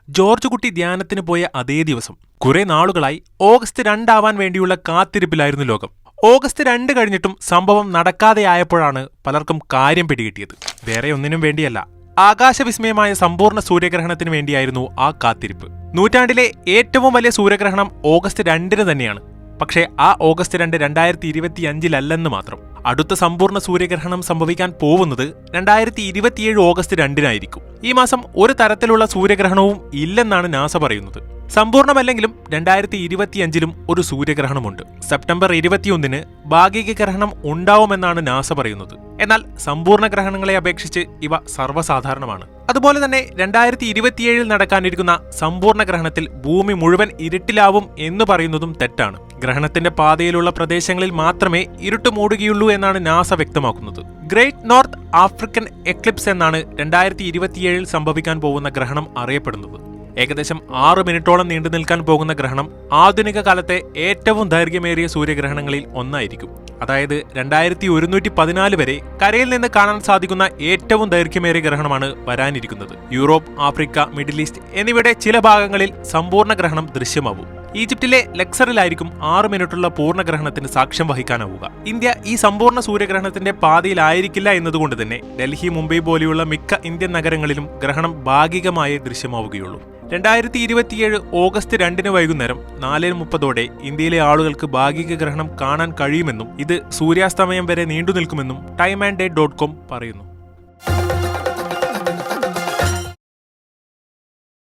George കുട്ടി ധ്യാനത്തിന് പോയ അതേ ദിവസം കുറെ നാളുകളായി ഓഗസ്റ്റ് 2 ആവാൻ വേണ്ടിയുള്ള കാത്തിരിപ്പിലായിരുന്നു ലോകം. ഓഗസ്റ്റ് 2 കഴിഞ്ഞിട്ടും സംഭവം നടക്കാതെയായപ്പോഴാണ് പലർക്കും കാര്യം പിടികിട്ടിയത്. വേറെ ഒന്നിനും വേണ്ടിയല്ല, ആകാശവിസ്മയമായ സമ്പൂർണ്ണ സൂര്യഗ്രഹണത്തിന് വേണ്ടിയായിരുന്നു ആ കാത്തിരിപ്പ്. നൂറ്റാണ്ടിലെ ഏറ്റവും വലിയ സൂര്യഗ്രഹണം ഓഗസ്റ്റ് 2 തന്നെയാണ്. പക്ഷേ ആ ഓഗസ്റ്റ് 2 2025 മാത്രം. അടുത്ത സമ്പൂർണ്ണ സൂര്യഗ്രഹണം സംഭവിക്കാൻ പോകുന്നത് 2027 ഓഗസ്റ്റ് 2 ഈ മാസം ഒരു തരത്തിലുള്ള സൂര്യഗ്രഹണവും ഇല്ലെന്നാണ് നാസ പറയുന്നത്. സമ്പൂർണ്ണമല്ലെങ്കിലും 2025 ഒരു സൂര്യഗ്രഹണമുണ്ട്. സെപ്റ്റംബർ 21 ഭാഗിക ഗ്രഹണം ഉണ്ടാവുമെന്നാണ് നാസ പറയുന്നത്. എന്നാൽ സമ്പൂർണ്ണ ഗ്രഹണങ്ങളെ അപേക്ഷിച്ച് ഇവ സർവ്വസാധാരണമാണ്. അതുപോലെ തന്നെ 2027 നടക്കാനിരിക്കുന്ന സമ്പൂർണ്ണ ഗ്രഹണത്തിൽ ഭൂമി മുഴുവൻ ഇരുട്ടിലാവും എന്ന് പറയുന്നതും തെറ്റാണ്. ഗ്രഹണത്തിന്റെ പാതയിലുള്ള പ്രദേശങ്ങളിൽ മാത്രമേ ഇരുട്ട് മൂടുകയുള്ളൂ എന്നാണ് നാസ വ്യക്തമാക്കുന്നത്. ഗ്രേറ്റ് നോർത്ത് ആഫ്രിക്കൻ എക്ലിപ്സ് എന്നാണ് 2027 സംഭവിക്കാൻ പോകുന്ന ഗ്രഹണം അറിയപ്പെടുന്നത്. ഏകദേശം 6 മിനിറ്റോളം നീണ്ടു നിൽക്കാൻ പോകുന്ന ഗ്രഹണം ആധുനിക കാലത്തെ ഏറ്റവും ദൈർഘ്യമേറിയ സൂര്യഗ്രഹണങ്ങളിൽ ഒന്നായിരിക്കും. അതായത് 2114 വരെ കരയിൽ നിന്ന് കാണാൻ സാധിക്കുന്ന ഏറ്റവും ദൈർഘ്യമേറിയ ഗ്രഹണമാണ് വരാനിരിക്കുന്നത്. യൂറോപ്പ്, ആഫ്രിക്ക, മിഡിൽ ഈസ്റ്റ് എന്നിവയുടെ ചില ഭാഗങ്ങളിൽ സമ്പൂർണ്ണ ഗ്രഹണം ദൃശ്യമാവും. ഈജിപ്തിലെ ലക്സറിലായിരിക്കും 6 മിനിറ്റുള്ള പൂർണ്ണഗ്രഹണത്തിന് സാക്ഷ്യം വഹിക്കാനാവുക. ഇന്ത്യ ഈ സമ്പൂർണ്ണ സൂര്യഗ്രഹണത്തിന്റെ പാതയിലായിരിക്കില്ല എന്നതുകൊണ്ട് തന്നെ ഡൽഹി, മുംബൈ പോലെയുള്ള മിക്ക ഇന്ത്യൻ നഗരങ്ങളിലും ഗ്രഹണം ഭാഗികമായേ ദൃശ്യമാവുകയുള്ളൂ. 2027 ഓഗസ്റ്റ് 2 വൈകുന്നേരം 4:30 ഇന്ത്യയിലെ ആളുകൾക്ക് ഭാഗിക ഗ്രഹണം കാണാൻ കഴിയുമെന്നും ഇത് സൂര്യാസ്തമയം വരെ നീണ്ടുനിൽക്കുമെന്നും time&date.com പറയുന്നു.